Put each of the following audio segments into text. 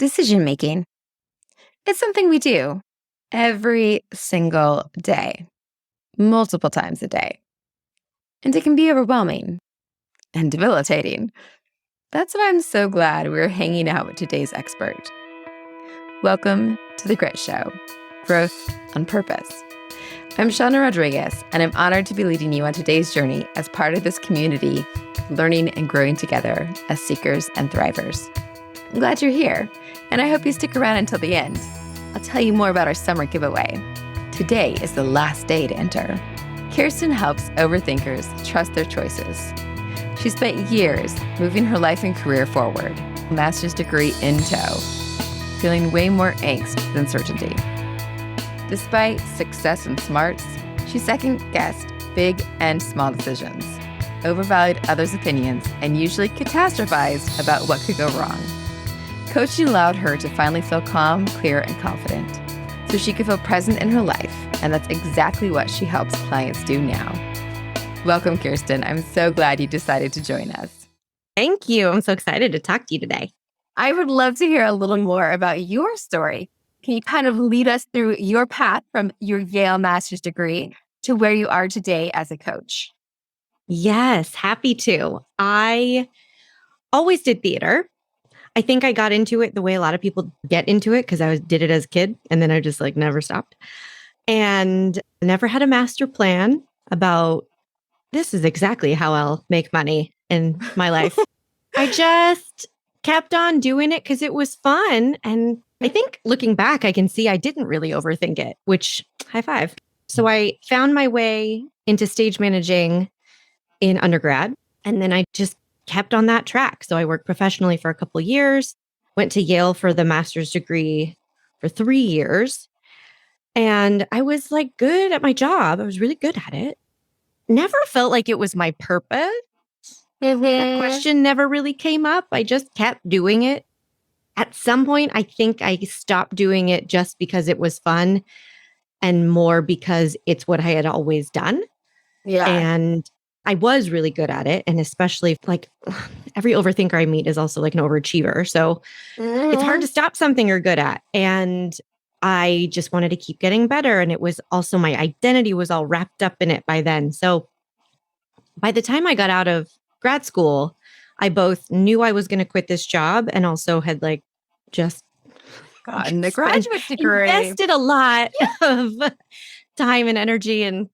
Decision making. It's something we do every single day, multiple times a day. And it can be overwhelming and debilitating. That's why I'm so glad we're hanging out with today's expert. Welcome to The Grit Show, Growth on Purpose. I'm Shauna Rodriguez, and I'm honored to be leading you on today's journey as part of this community, learning and growing together as seekers and thrivers. I'm glad you're here, and I hope you stick around until the end. I'll tell you more about our summer giveaway. Today is the last day to enter. Kirsten helps overthinkers trust their choices. She spent years moving her life and career forward, master's degree in tow, feeling way more angst than certainty. Despite success and smarts, she second-guessed big and small decisions, overvalued others' opinions, and usually catastrophized about what could go wrong. Coaching allowed her to finally feel calm, clear, and confident, so she could feel present in her life, and that's exactly what she helps clients do now. Welcome, Kirsten. I'm so glad you decided to join us. Thank you. I'm so excited to talk to you today. I would love to hear a little more about your story. Can you kind of lead us through your path from your Yale master's degree to where you are today as a coach? Yes, happy to. I always did theater. I think I got into it the way a lot of people get into it because I did it as a kid and then I just never stopped and never had a master plan about this is exactly how I'll make money in my life. I just kept on doing it because it was fun. And I think looking back, I can see I didn't really overthink it, which high five. So I found my way into stage managing in undergrad. And then I just kept on that track. So I worked professionally for a couple of years, went to Yale for the master's degree for 3 years. And I was good at my job. I was really good at it. Never felt like it was my purpose. That question never really came up. I just kept doing it. At some point, I think I stopped doing it just because it was fun and more because it's what I had always done. Yeah. And I was really good at it. And especially every overthinker I meet is also an overachiever. So it's hard to stop something you're good at. And I just wanted to keep getting better. And it was also my identity was all wrapped up in it by then. So by the time I got out of grad school, I both knew I was going to quit this job and also had just gotten the graduate degree. Invested a lot of time and energy and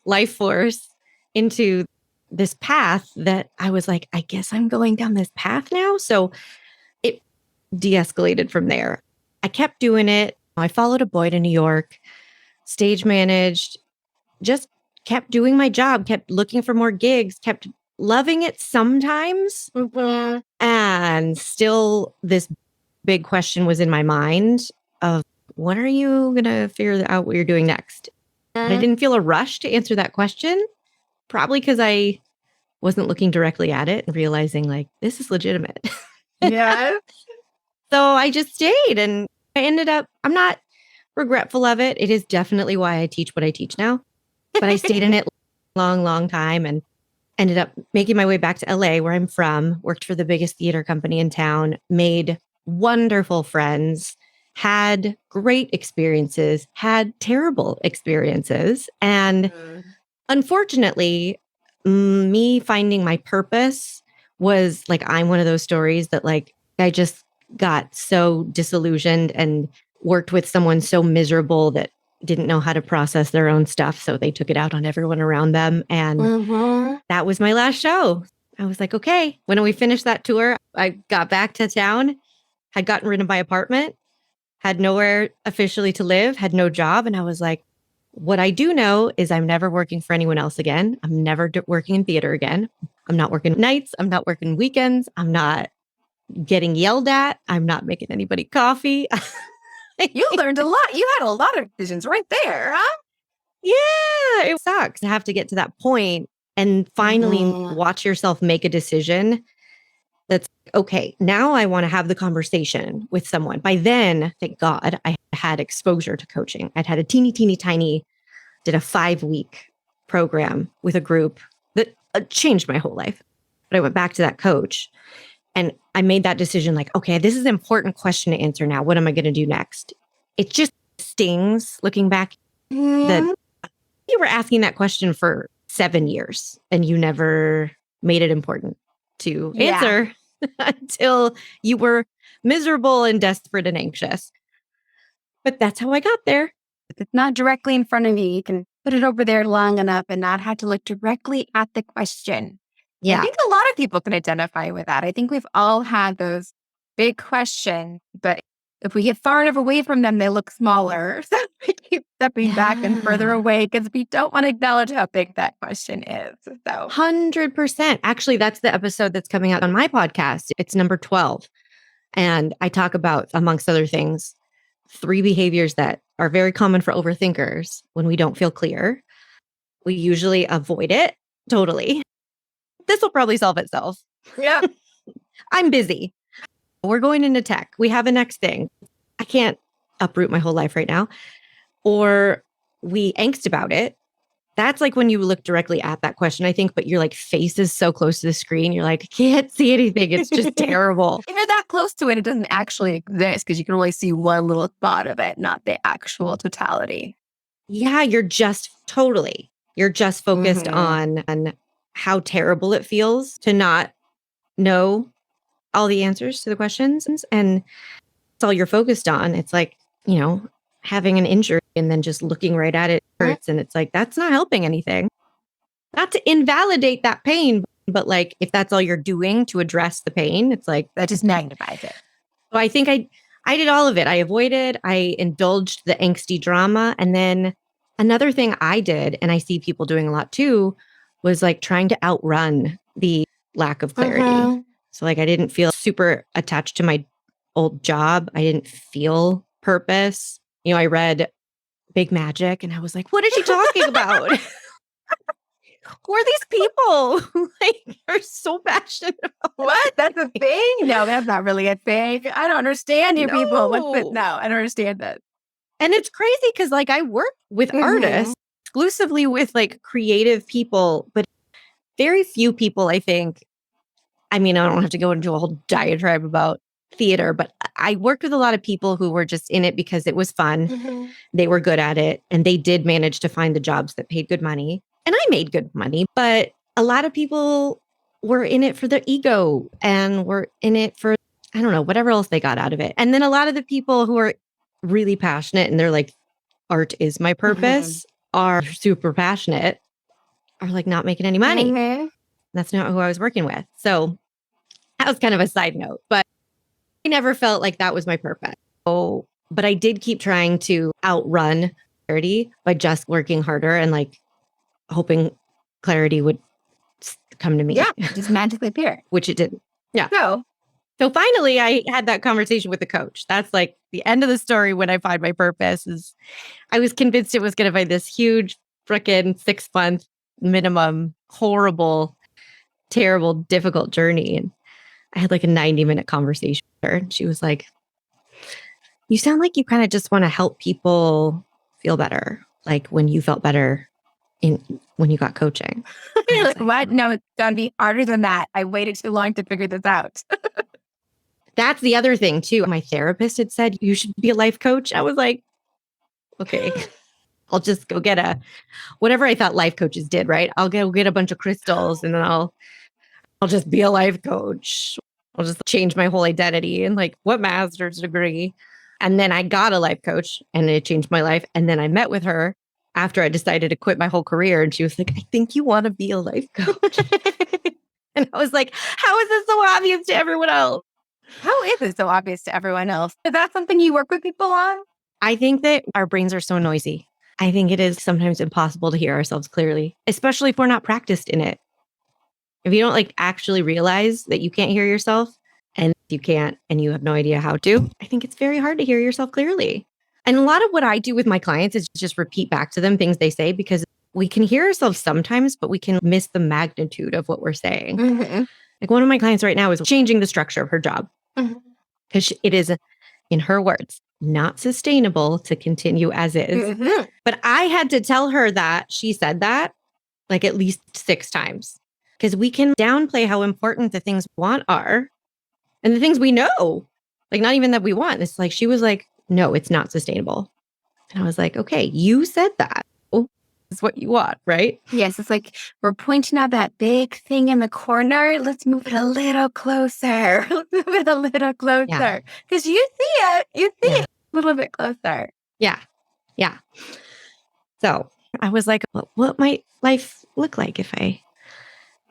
life force into this path that I was I guess I'm going down this path now. So it de-escalated from there. I kept doing it. I followed a boy to New York, stage managed, just kept doing my job, kept looking for more gigs, kept loving it sometimes. And still this big question was in my mind of when are you going to figure out what you're doing next? But I didn't feel a rush to answer that question, probably because I wasn't looking directly at it and realizing this is legitimate. Yeah. So I just stayed and I ended up, I'm not regretful of it. It is definitely why I teach what I teach now. But I stayed in it long time and ended up making my way back to LA where I'm from, worked for the biggest theater company in town, made wonderful friends, had great experiences, had terrible experiences. And unfortunately, me finding my purpose was I'm one of those stories that I just got so disillusioned and worked with someone so miserable that didn't know how to process their own stuff. So they took it out on everyone around them. And that was my last show. I was okay, when we finished that tour, I got back to town, had gotten rid of my apartment, had nowhere officially to live, had no job. And I was what I do know is I'm never working for anyone else again. I'm never working in theater again. I'm not working nights. I'm not working weekends. I'm not getting yelled at. I'm not making anybody coffee. You learned a lot. You had a lot of decisions right there, huh? Yeah, it sucks to have to get to that point and finally watch yourself make a decision that's okay. Now I want to have the conversation with someone. By then, thank God, I had exposure to coaching. I'd had a teeny tiny, did a 5-week program with a group that changed my whole life. But I went back to that coach And I made that decision like, okay, this is an important question to answer now. What am I going to do next? It just stings looking back that you were asking that question for 7 years and you never made it important to answer until you were miserable and desperate and anxious. But that's how I got there. If it's not directly in front of you, you can put it over there long enough and not have to look directly at the question. Yeah. I think a lot of people can identify with that. I think we've all had those big questions, but if we get far enough away from them, they look smaller. So we keep stepping back and further away because we don't want to acknowledge how big that question is. So 100%. Actually, that's the episode that's coming out on my podcast. It's number 12. And I talk about, amongst other things, 3 behaviors that are very common for overthinkers when we don't feel clear. We usually avoid it totally. This will probably solve itself. yeah. I'm busy. We're going into tech. We have a next thing. I can't uproot my whole life right now. Or we angst about it. That's like when you look directly at that question, I think, but your like face is so close to the screen. You're like, I can't see anything. It's just terrible. If you're that close to it, it doesn't actually exist because you can only see one little thought of it, not the actual totality. Yeah, you're just focused on how terrible it feels to not know all the answers to the questions. And it's all you're focused on. It's like, having an injury and then just looking right at it hurts. And it's like, that's not helping anything. Not to invalidate that pain, but like, if that's all you're doing to address the pain, it's like, that just magnifies it. So I think I did all of it. I avoided, I indulged the angsty drama. And then another thing I did, and I see people doing a lot too, was like trying to outrun the lack of clarity. So like, I didn't feel super attached to my old job. I didn't feel purpose. I read Big Magic and I was like, what is she talking about? Who are these people who are so passionate about what? That's a thing? No, that's not really a thing. I don't understand you people. No, I don't understand that. And it's crazy because like I work with artists, exclusively with like creative people, but very few people, I think. I mean, I don't have to go into a whole diatribe about theater, but I worked with a lot of people who were just in it because it was fun. They were good at it and they did manage to find the jobs that paid good money. And I made good money, but a lot of people were in it for their ego and were in it for, I don't know, whatever else they got out of it. And then a lot of the people who are really passionate and they're like, art is my purpose, are super passionate, are like not making any money. That's not who I was working with. So that was kind of a side note, but I never felt like that was my purpose. Oh, but I did keep trying to outrun clarity by just working harder and like hoping clarity would come to me. Yeah, just magically appear. Which it didn't. Yeah. So finally I had that conversation with the coach. That's like the end of the story when I find my purpose is I was convinced it was going to be this huge frickin' 6-month minimum, horrible, terrible, difficult journey. And I had like a 90-minute conversation with her. And she was like, you sound like you kind of just want to help people feel better. Like when you felt better when you got coaching. You're like, what? No, it's going to be harder than that. I waited too long to figure this out. That's the other thing too. My therapist had said, you should be a life coach. I was like, okay, I'll just go get whatever I thought life coaches did, right? I'll go get a bunch of crystals and then I'll just be a life coach. I'll just change my whole identity and like what master's degree. And then I got a life coach and it changed my life. And then I met with her after I decided to quit my whole career. And she was like, I think you want to be a life coach. And I was like, how is this so obvious to everyone else? How is it so obvious to everyone else? Is that something you work with people on? I think that our brains are so noisy. I think it is sometimes impossible to hear ourselves clearly, especially if we're not practiced in it. If you don't like actually realize that you can't hear yourself and you can't, and you have no idea how to, I think it's very hard to hear yourself clearly. And a lot of what I do with my clients is just repeat back to them things they say because we can hear ourselves sometimes, but we can miss the magnitude of what we're saying. Like one of my clients right now is changing the structure of her job because it is, in her words, not sustainable to continue as is. But I had to tell her that she said that like at least 6 times. Because we can downplay how important the things we want are And the things we know, like not even that we want. It's like, she was like, no, it's not sustainable. And I was like, okay, you said that. Oh, it's what you want, right? Yes, it's like we're pointing out that big thing in the corner. Let's move it a little closer. Let's move it a little closer. Because you see it. You see it a little bit closer. Yeah. Yeah. So I was like, what might life look like if I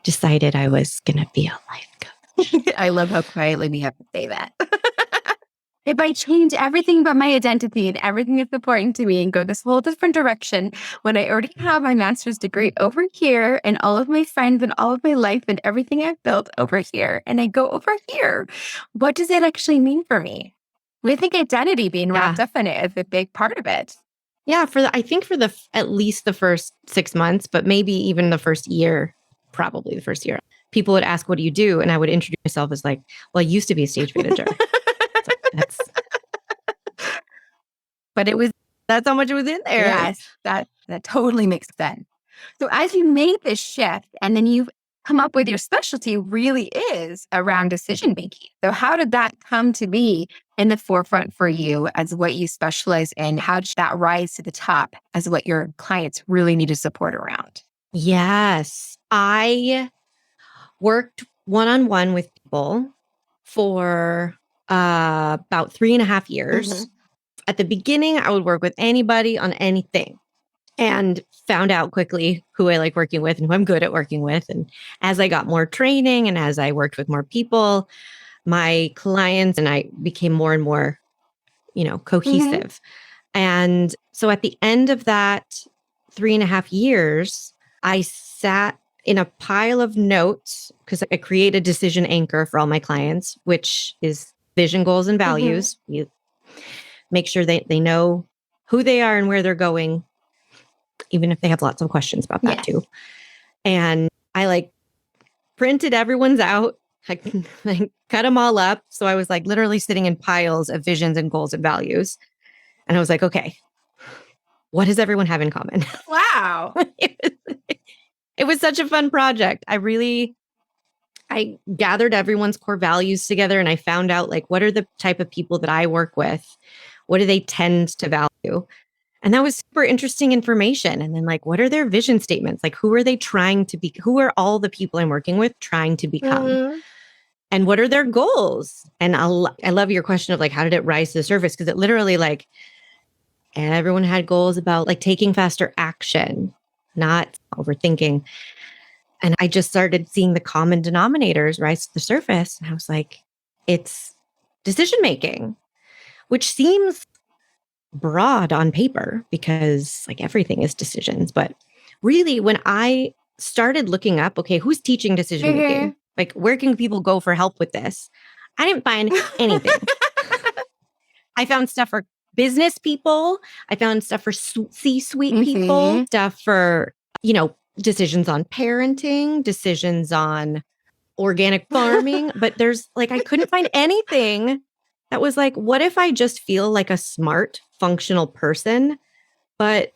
decided I was going to be a life coach? I love how quietly we have to say that. If I change everything but my identity and everything that's important to me and go this whole different direction when I already have my master's degree over here and all of my friends and all of my life and everything I've built over here, and I go over here, what does it actually mean for me? I think identity being wrapped up in it is a big part of it. Yeah, I think for at least the first 6 months, but maybe even the first year, probably the first year, people would ask, what do you do? And I would introduce myself as like, well, I used to be a stage manager. But that's how much it was in there. Yes, that totally makes sense. So as you made this shift and then you've come up with your specialty really is around decision making. So how did that come to be in the forefront for you as what you specialize in? How did that rise to the top as what your clients really needed support around? Yes. I worked one-on-one with people for about 3.5 years. Mm-hmm. At the beginning, I would work with anybody on anything and found out quickly who I like working with and who I'm good at working with. And as I got more training and as I worked with more people, my clients and I became more and more, cohesive. Mm-hmm. And so at the end of that 3.5 years, I sat in a pile of notes because I create a decision anchor for all my clients, which is vision, goals, and values. Mm-hmm. You make sure they know who they are and where they're going, even if they have lots of questions about that too. And I printed everyone's out. I cut them all up. So I was literally sitting in piles of visions and goals and values. And I was like, okay, what does everyone have in common? Wow. It was such a fun project. I gathered everyone's core values together and I found out what are the type of people that I work with? What do they tend to value? And that was super interesting information. And then what are their vision statements? Who are they trying to be? Who are all the people I'm working with trying to become? Mm-hmm. And what are their goals? And I love your question of how did it rise to the surface? Because it literally everyone had goals about taking faster action, not overthinking. And I just started seeing the common denominators rise to the surface. And I was like, it's decision making, which seems broad on paper because everything is decisions. But really, when I started looking up, okay, who's teaching decision making? Where can people go for help with this? I didn't find anything. I found stuff for business people. I found stuff for C-suite people, stuff for, decisions on parenting, decisions on organic farming. But there's I couldn't find anything that was what if I just feel like a smart, functional person, but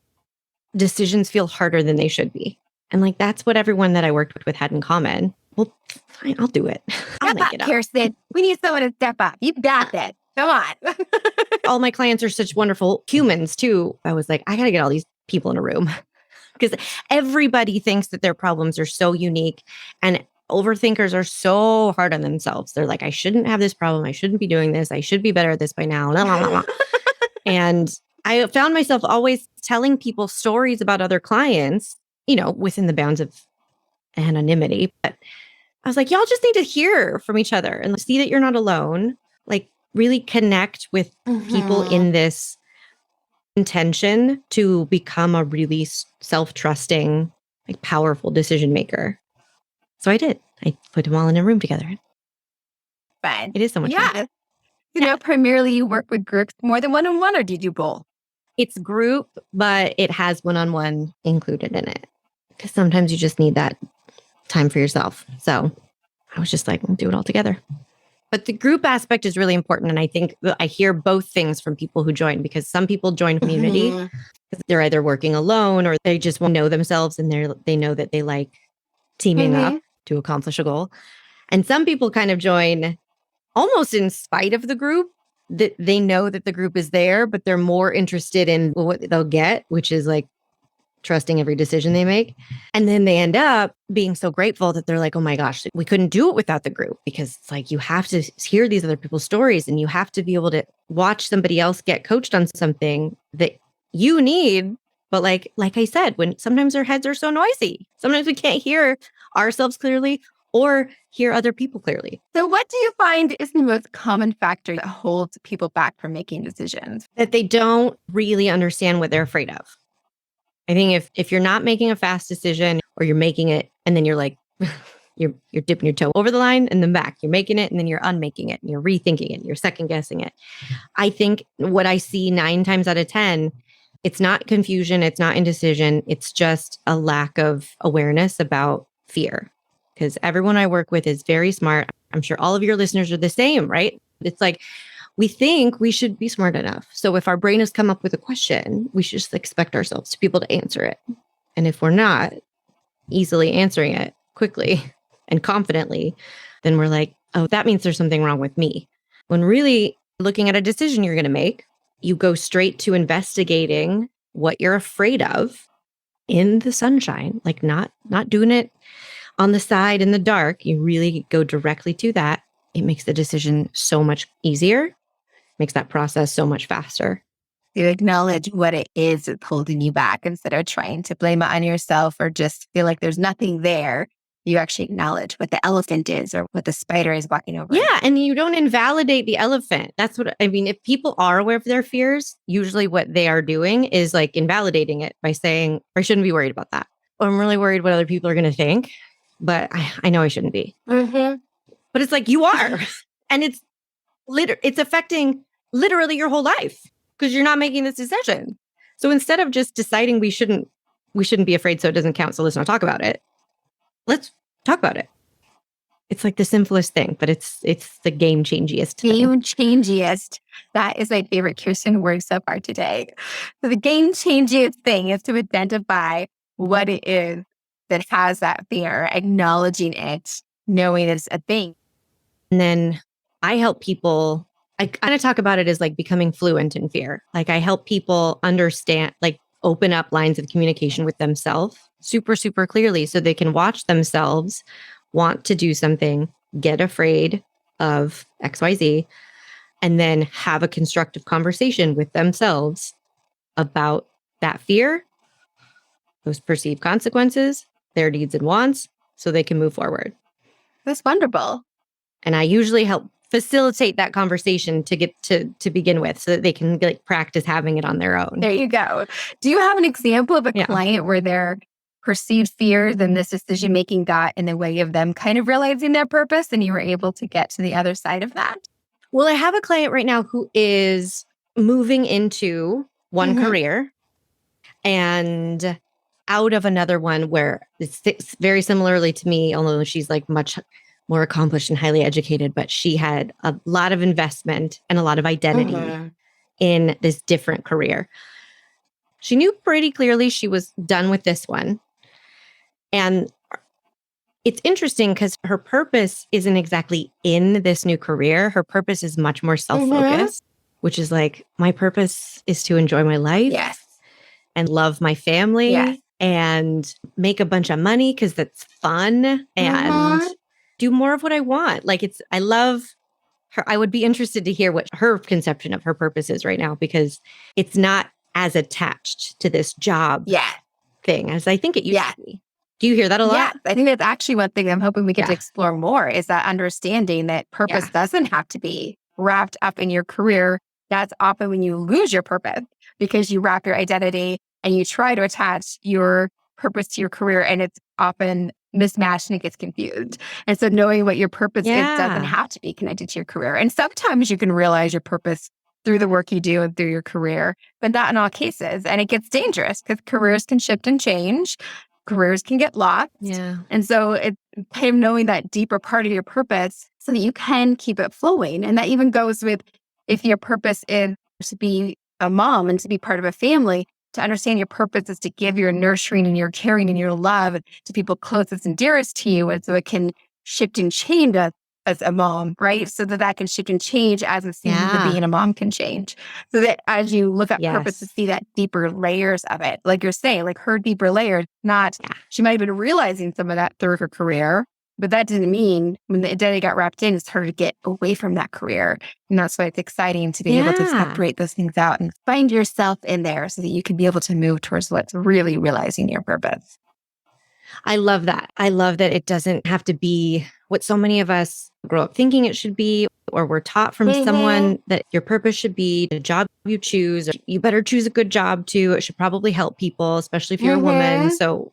decisions feel harder than they should be? And that's what everyone that I worked with had in common. Well, fine, I'll do it. I'll make it up. Kirsten, we need someone to step up. You got this. Come on. All my clients are such wonderful humans too. I was I got to get all these people in a room because everybody thinks that their problems are so unique and overthinkers are so hard on themselves. They're I shouldn't have this problem. I shouldn't be doing this. I should be better at this by now. Blah, blah, blah. And I found myself always telling people stories about other clients, within the bounds of anonymity. But I was y'all just need to hear from each other and see that you're not alone. Really connect with people in this intention to become a really self-trusting, powerful decision maker. So I did. I put them all in a room together. Fun. It is so much fun. Primarily you work with groups more than one-on-one, or do you do both? It's group, but it has one-on-one included in it. Because sometimes you just need that time for yourself. So I was just we'll do it all together. But the group aspect is really important. And I think I hear both things from people who join, because some people join community because they're either working alone or they just want to know themselves and they know that they like teaming up to accomplish a goal. And some people kind of join almost in spite of the group, that they know that the group is there, but they're more interested in what they'll get, which is like trusting every decision they make. And then they end up being so grateful that they're like, oh my gosh, we couldn't do it without the group, because it's like you have to hear these other people's stories and you have to be able to watch somebody else get coached on something that you need. But like I said, when sometimes our heads are so noisy, sometimes we can't hear ourselves clearly or hear other people clearly. So what do you find is the most common factor that holds people back from making decisions? That they don't really understand what they're afraid of. I think if you're not making a fast decision, or you're making it and then you're like, you're dipping your toe over the line and then back, you're making it and then you're unmaking it and you're rethinking it and you're second guessing it. I think what I see 9 times out of 10, it's not confusion, it's not indecision, it's just a lack of awareness about fear. Because everyone I work with is very smart. I'm sure all of your listeners are the same, right? It's like, we think we should be smart enough. So if our brain has come up with a question, we should just expect ourselves to be able to answer it. And if we're not easily answering it quickly and confidently, then we're like, oh, that means there's something wrong with me. When really looking at a decision you're going to make, you go straight to investigating what you're afraid of in the sunshine, like not doing it on the side in the dark. You really go directly to that. It makes the decision so much easier, makes that process so much faster. You acknowledge what it is that's holding you back instead of trying to blame it on yourself or just feel like there's nothing there. You actually acknowledge what the elephant is or what the spider is walking over. Yeah. And you don't invalidate the elephant. That's what I mean. If people are aware of their fears, usually what they are doing is like invalidating it by saying, I shouldn't be worried about that. Or I'm really worried what other people are going to think, but I know I shouldn't be. Mm-hmm. But it's like, you are. And it's affecting literally your whole life because you're not making this decision. So instead of just deciding we shouldn't be afraid so it doesn't count, so let's not talk about it, let's talk about it. It's like the simplest thing, but it's the game changiest. Game changiest. That is my favorite Kirsten word so far today. So the game changiest thing is to identify what it is that has that fear, acknowledging it, knowing it's a thing. And then I help people, I kind of talk about it as like becoming fluent in fear. Like I help people understand, like open up lines of communication with themselves super, super clearly so they can watch themselves want to do something, get afraid of XYZ, and then have a constructive conversation with themselves about that fear, those perceived consequences, their needs and wants, so they can move forward. That's wonderful. And I usually help facilitate that conversation to get to begin with so that they can like practice having it on their own. There you go. Do you have an example of a client where their perceived fears and this decision-making got in the way of them kind of realizing their purpose and you were able to get to the other side of that? Well, I have a client right now who is moving into one career and out of another one where it's very similarly to me, although she's like much more accomplished and highly educated, but she had a lot of investment and a lot of identity in this different career. She knew pretty clearly she was done with this one. And it's interesting because her purpose isn't exactly in this new career. Her purpose is much more self-focused, which is like, my purpose is to enjoy my life and love my family and make a bunch of money because that's fun and do more of what I want. Like I love her. I would be interested to hear what her conception of her purpose is right now, because it's not as attached to this job thing as I think it used to be. Do you hear that a lot? Yeah, I think that's actually one thing I'm hoping we get to explore more is that understanding that purpose doesn't have to be wrapped up in your career. That's often when you lose your purpose because you wrap your identity and you try to attach your purpose to your career, and it's often mismatched and it gets confused. And so knowing what your purpose is doesn't have to be connected to your career. And sometimes you can realize your purpose through the work you do and through your career, but not in all cases. And it gets dangerous because careers can shift and change. Careers can get lost. And so it's kind of knowing that deeper part of your purpose so that you can keep it flowing. And that even goes with if your purpose is to be a mom and to be part of a family, to understand your purpose is to give your nurturing and your caring and your love to people closest and dearest to you. And so it can shift and change as as a mom, right? So that she can change as the seasons of being a mom can change. So that as you look at purpose to see that deeper layers of it, like you're saying, like her deeper layers, she might have been realizing some of that through her career, but that didn't mean when the identity got wrapped in, it's her to get away from that career. And that's why it's exciting to be able to separate those things out and find yourself in there so that you can be able to move towards what's really realizing your purpose. I love that. I love that it doesn't have to be what so many of us grow up thinking it should be, or we're taught from someone that your purpose should be the job you choose. Or you better choose a good job too. It should probably help people, especially if you're a woman. So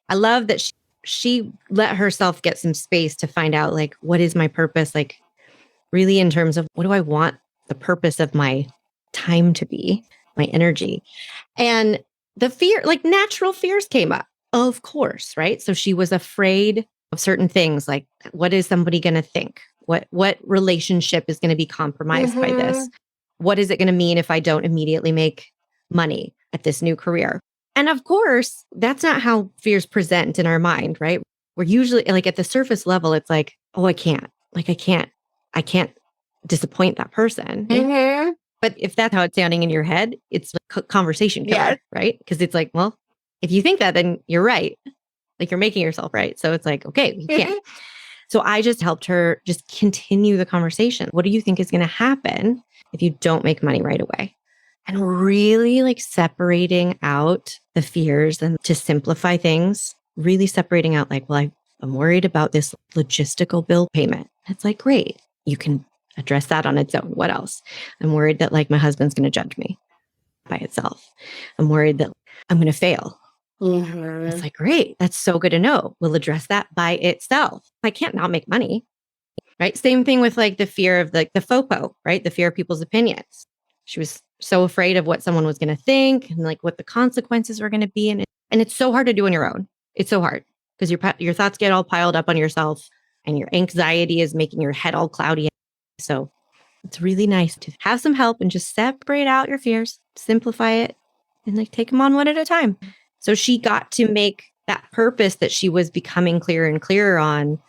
I love that she let herself get some space to find out, like, what is my purpose? Like, really in terms of what do I want the purpose of my time to be, my energy. And the fear, like natural fears came up, of course, right? So she was afraid of certain things, like what is somebody going to think? What relationship is going to be compromised by this? What is it going to mean if I don't immediately make money at this new career? And of course, that's not how fears present in our mind, right? We're usually like at the surface level, it's like, oh, I can't disappoint that person. But if that's how it's sounding in your head, it's like conversation killer, right? Because it's like, well, if you think that, then you're right. Like you're making yourself right. So it's like, okay, we can't. So I just helped her just continue the conversation. What do you think is going to happen if you don't make money right away? And really like separating out the fears and to simplify things, really separating out like, well, I'm worried about this logistical bill payment. It's like, great. You can address that on its own. What else? I'm worried that like my husband's going to judge me by itself. I'm worried that I'm going to fail. It's like, great. That's so good to know. We'll address that by itself. I can't not make money, right? Same thing with like the fear of like the FOPO, right? The fear of people's opinions. She was so afraid of what someone was going to think and like what the consequences were going to be. And it's so hard to do on your own. It's so hard because your thoughts get all piled up on yourself and your anxiety is making your head all cloudy. So it's really nice to have some help and just separate out your fears, simplify it, and like take them on one at a time. So she got to make that purpose that she was becoming clearer and clearer on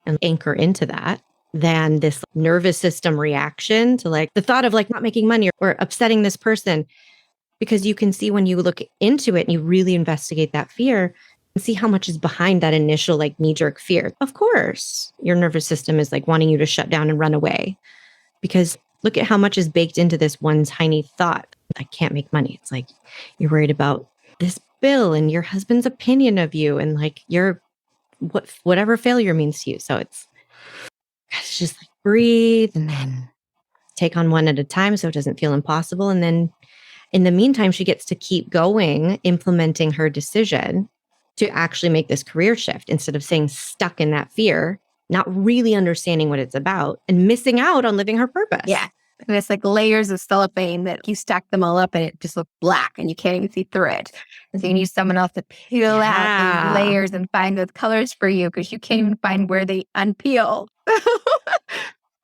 and anchor into that than this nervous system reaction to like the thought of like not making money or upsetting this person. Because you can see when you look into it and you really investigate that fear and see how much is behind that initial like knee-jerk fear. Of course, your nervous system is like wanting you to shut down and run away because look at how much is baked into this one tiny thought. I can't make money. It's like you're worried about this bill and your husband's opinion of you and like your whatever failure means to you. So it's just like breathe and then take on one at a time so it doesn't feel impossible. And then in the meantime, she gets to keep going, implementing her decision to actually make this career shift instead of staying stuck in that fear, not really understanding what it's about and missing out on living her purpose. Yeah. And it's like layers of cellophane that you stack them all up and it just looks black and you can't even see through it. And so you need someone else to peel out these layers and find those colors for you because you can't even find where they unpeel.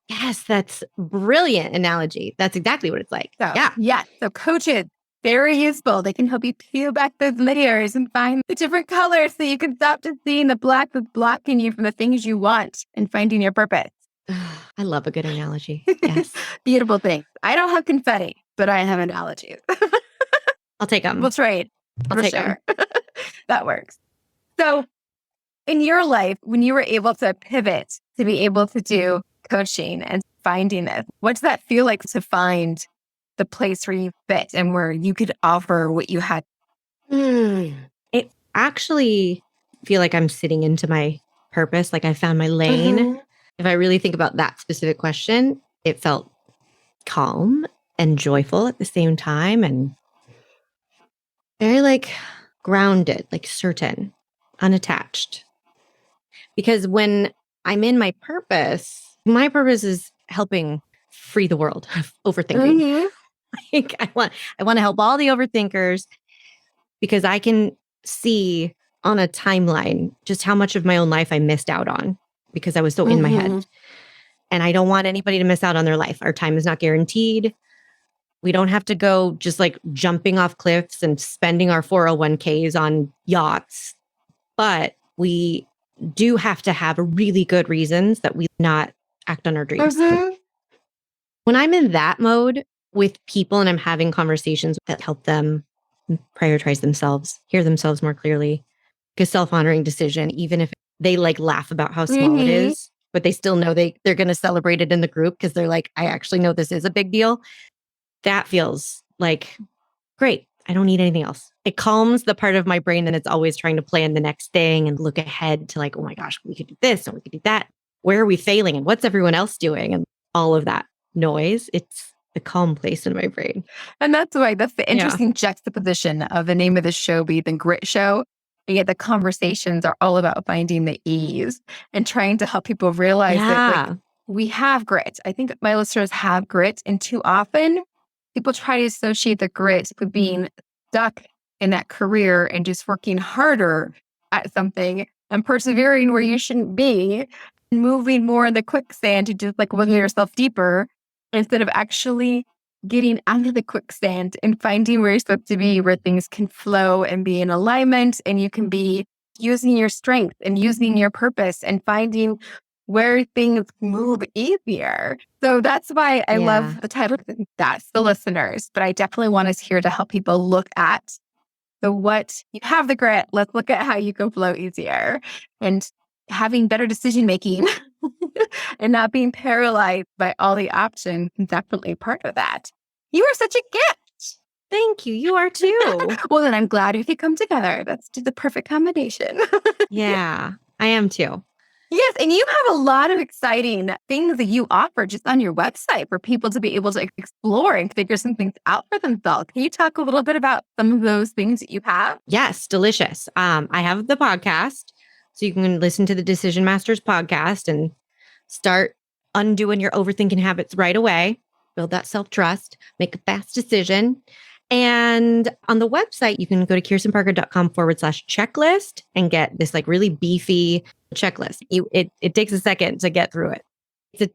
Yes, that's brilliant analogy. That's exactly what it's like. So, yeah. So coaches, very useful. They can help you peel back those layers and find the different colors so you can stop just seeing the black that's blocking you from the things you want and finding your purpose. I love a good analogy. Yes. Beautiful thing. I don't have confetti, but I have analogies. I'll take them. We'll trade. I'll take them. That works. So in your life, when you were able to pivot to be able to do coaching and finding it, what does that feel like to find the place where you fit and where you could offer what you had? It actually feel like I'm sitting into my purpose. Like I found my lane. If I really think about that specific question, it felt calm and joyful at the same time and very like grounded, like certain, unattached. Because when I'm in my purpose is helping free the world of overthinking. Like I want to help all the overthinkers because I can see on a timeline just how much of my own life I missed out on because I was so in my head. And I don't want anybody to miss out on their life. Our time is not guaranteed. We don't have to go just like jumping off cliffs and spending our 401ks on yachts. But we do have to have really good reasons that we not act on our dreams. Mhm. When I'm in that mode with people and I'm having conversations that help them prioritize themselves, hear themselves more clearly, make a self-honoring decision, even if they like laugh about how small it Mhm. is, but they still know they're going to celebrate it in the group because they're like, I actually know this is a big deal. That feels like great. I don't need anything else. It calms the part of my brain that it's always trying to plan the next thing and look ahead to like, oh my gosh, we could do this and we could do that. Where are we failing and what's everyone else doing? And all of that noise. It's a calm place in my brain. And that's why that's the Yeah. interesting juxtaposition of the name of the show be the grit show. And yet the conversations are all about finding the ease and trying to help people realize that like we have grit. I think that my listeners have grit, and too often people try to associate the grit with being stuck in that career and just working harder at something and persevering where you shouldn't be, and moving more in the quicksand to just like wiggle yourself deeper instead of actually getting out of the quicksand and finding where you're supposed to be, where things can flow and be in alignment, and you can be using your strength and using your purpose and finding where things move easier. So that's why I love the title. That's the listeners, but I definitely want us here to help people look at the what you have the grit. Let's look at how you can flow easier and having better decision making and not being paralyzed by all the options is definitely part of that. You are such a gift. Thank you. You are too. Well, then I'm glad we could come together. That's the perfect combination. Yeah, I am too. Yes, and you have a lot of exciting things that you offer just on your website for people to be able to explore and figure some things out for themselves. Can you talk a little bit about some of those things that you have? Yes, delicious. I have the podcast, so you can listen to the Decision Masters podcast and start undoing your overthinking habits right away. Build that self-trust, make a fast decision. And on the website, you can go to kirstenparker.com/checklist and get this like really beefy checklist. It takes a second to get through it. It's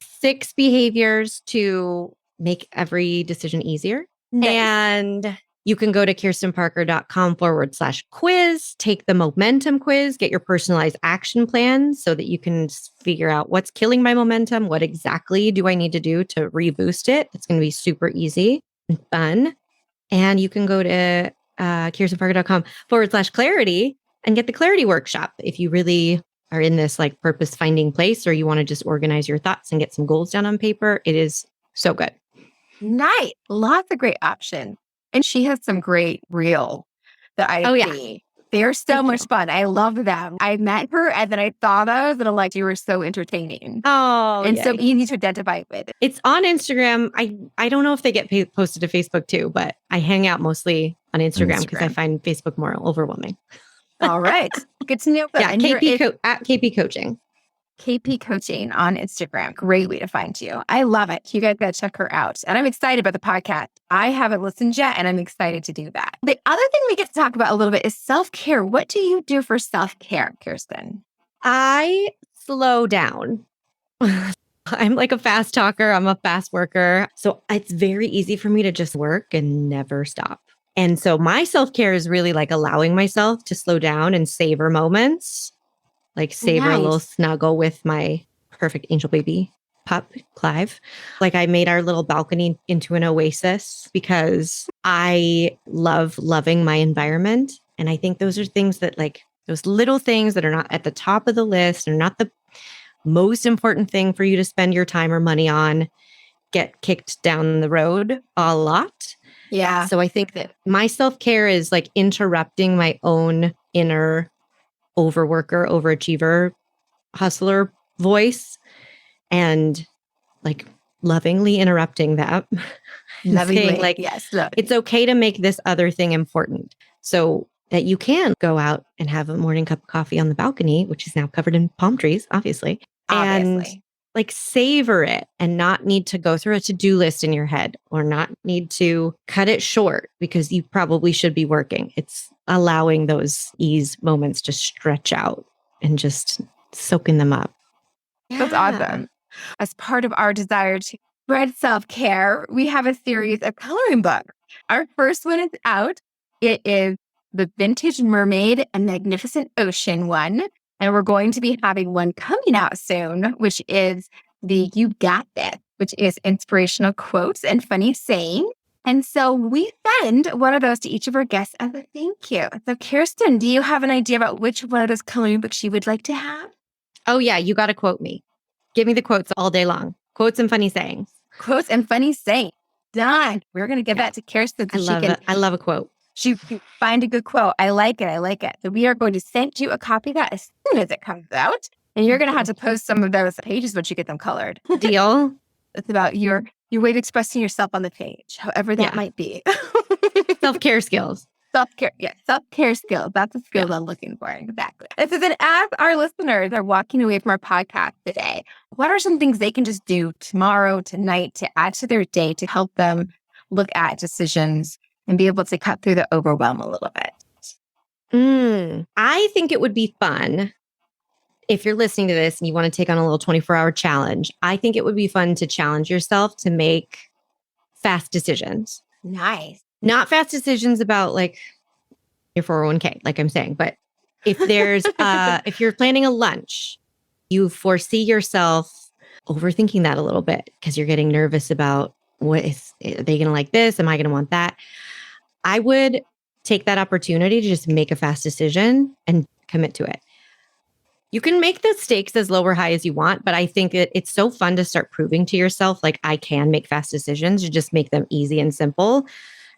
6 behaviors to make every decision easier. Nice. And you can go to kirstenparker.com/quiz, take the momentum quiz, get your personalized action plan so that you can figure out what's killing my momentum. What exactly do I need to do to reboost it? It's going to be super easy and fun. And you can go to kirstenparker.com/clarity and get the clarity workshop if you really are in this like purpose finding place, or you want to just organize your thoughts and get some goals down on paper. It is so good. Nice. Lots of great options. And she has some great reel that I see. They're so much fun. I love them. I met her and then I thought of and I'm like, you were so entertaining. Oh, and so easy to identify with. It's on Instagram. I don't know if they get posted to Facebook too, but I hang out mostly on Instagram because I find Facebook more overwhelming. All right. Good to know. Yeah, and KP at KP Coaching. KP Coaching on Instagram. Great way to find you. I love it. You guys got to check her out. And I'm excited about the podcast. I haven't listened yet, and I'm excited to do that. The other thing we get to talk about a little bit is self-care. What do you do for self-care, Kirsten? I slow down. I'm like a fast talker. I'm a fast worker. So it's very easy for me to just work and never stop. And so my self-care is really like allowing myself to slow down and savor moments, like savor a little snuggle with my perfect angel baby pup, Clive. Like I made our little balcony into an oasis because I love loving my environment. And I think those are things that like those little things that are not at the top of the list, are not the most important thing for you to spend your time or money on, get kicked down the road a lot. Yeah. So I think that my self-care is like interrupting my own inner overworker, overachiever, hustler voice and like lovingly interrupting that. Saying like, yes, it's okay to make this other thing important. So that you can go out and have a morning cup of coffee on the balcony, which is now covered in palm trees, obviously. And like savor it and not need to go through a to-do list in your head or not need to cut it short because you probably should be working. It's allowing those ease moments to stretch out and just soaking them up. That's awesome. As part of our desire to spread self-care, we have a series of coloring books. Our first one is out. It is the Vintage Mermaid and Magnificent Ocean one. And we're going to be having one coming out soon, which is the You Got This, which is inspirational quotes and funny saying. And so we send one of those to each of our guests as a thank you. So Kirsten, do you have an idea about which one of those coloring books you would like to have? Oh, yeah. You got to quote me. Give me the quotes all day long. Quotes and funny sayings. Quotes and funny sayings. Done. We're going to give that to Kirsten. I love it. I love a quote. She find a good quote. I like it. I like it. So we are going to send you a copy of that as soon as it comes out. And you're going to have to post some of those pages once you get them colored. Deal. It's about your way of expressing yourself on the page, however that might be. Self-care skills. Self-care. Yeah. Self-care skills. That's the skills I'm looking for. Exactly. This is an as our listeners are walking away from our podcast today, what are some things they can just do tomorrow, tonight to add to their day to help them look at decisions and be able to cut through the overwhelm a little bit? I think it would be fun if you're listening to this and you want to take on a little 24-hour challenge. I think it would be fun to challenge yourself to make fast decisions. Nice. Not fast decisions about like your 401k, like I'm saying, but if there's, if you're planning a lunch, you foresee yourself overthinking that a little bit because you're getting nervous about are they going to like this? Am I going to want that? I would take that opportunity to just make a fast decision and commit to it. You can make the stakes as low or high as you want, but I think it's so fun to start proving to yourself, like I can make fast decisions. You just make them easy and simple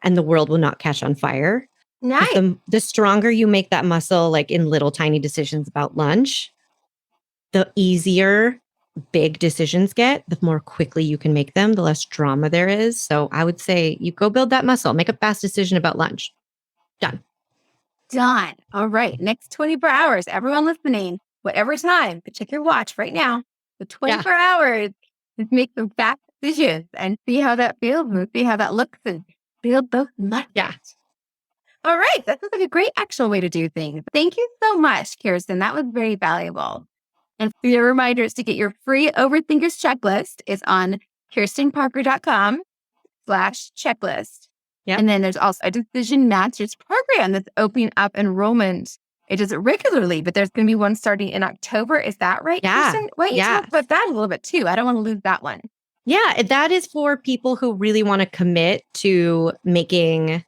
and the world will not catch on fire. Nice. The stronger you make that muscle, like in little tiny decisions about lunch, the easier big decisions get, the more quickly you can make them, the less drama there is. So I would say you go build that muscle, make a fast decision about lunch. Done. All right. Next 24 hours, everyone listening, whatever time, but check your watch right now. The 24 hours, just make some fast decisions and see how that feels and see how that looks and build those muscles. Yeah. All right. That sounds like a great actual way to do things. Thank you so much, Kirsten. That was very valuable. And for your reminders to get your free Overthinkers checklist is on kirstenparker.com/checklist. Yep. And then there's also a Decision Masters program that's opening up enrollment. It does it regularly, but there's going to be one starting in October. Is that right, Kirsten? Wait, you talk about that a little bit too. I don't want to lose that one. Yeah, that is for people who really want to commit to making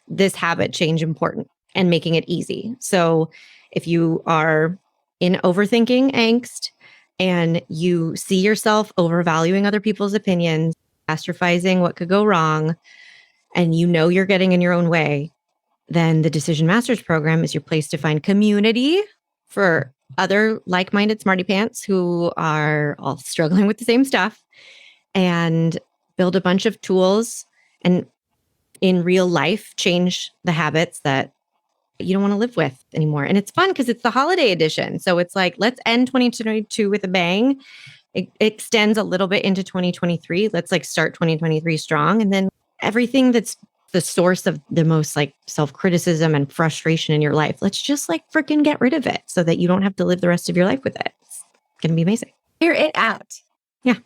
this habit change important and making it easy. So if you are in overthinking angst and you see yourself overvaluing other people's opinions, catastrophizing what could go wrong, and you know you're getting in your own way, then the Decision Masters program is your place to find community for other like-minded smarty pants who are all struggling with the same stuff and build a bunch of tools and in real life change the habits that you don't want to live with anymore. And it's fun because it's the holiday edition. So it's like, let's end 2022 with a bang. It extends a little bit into 2023. Let's like start 2023 strong. And then everything that's the source of the most like self-criticism and frustration in your life, let's just like freaking get rid of it so that you don't have to live the rest of your life with it. It's going to be amazing. Hear it out. Yeah.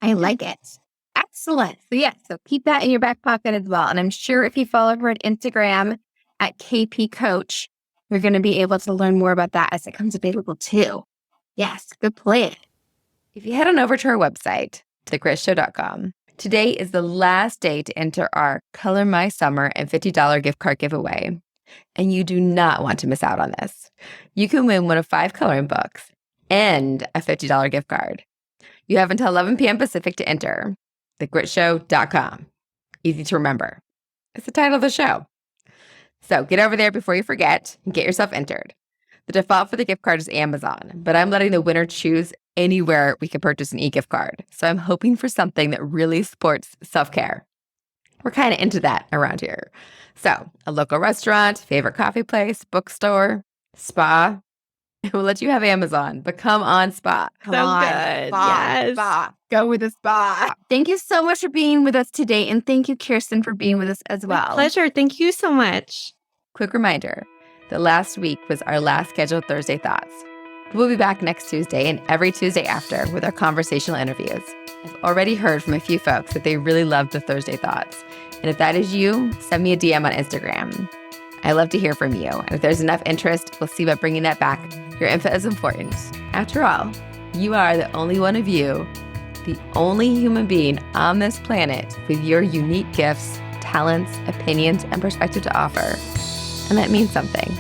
I like it. Excellent. So yes, so keep that in your back pocket as well. And I'm sure if you follow her on Instagram at KP Coach, you're going to be able to learn more about that as it comes available too. Yes, good plan. If you head on over to our website, thegrittshow.com, today is the last day to enter our Color My Summer and $50 gift card giveaway. And you do not want to miss out on this. You can win one of 5 coloring books and a $50 gift card. You have until 11 p.m. Pacific to enter. thegrittshow.com. Easy to remember. It's the title of the show. So get over there before you forget and get yourself entered. The default for the gift card is Amazon, but I'm letting the winner choose anywhere we can purchase an e-gift card. So I'm hoping for something that really supports self-care. We're kind of into that around here. So a local restaurant, favorite coffee place, bookstore, spa. We'll let you have Amazon, but come on, spa. Come on, good. Spa, Yes. spa. Go with the spa. Thank you so much for being with us today. And thank you, Kirsten, for being with us as well. My pleasure. Thank you so much. Quick reminder that last week was our last scheduled Thursday Thoughts. We'll be back next Tuesday and every Tuesday after with our conversational interviews. I've already heard from a few folks that they really loved the Thursday Thoughts. And if that is you, send me a DM on Instagram. I love to hear from you. And if there's enough interest, we'll see about bringing that back. Your info is important. After all, you are the only one of you, the only human being on this planet with your unique gifts, talents, opinions, and perspective to offer. And that means something.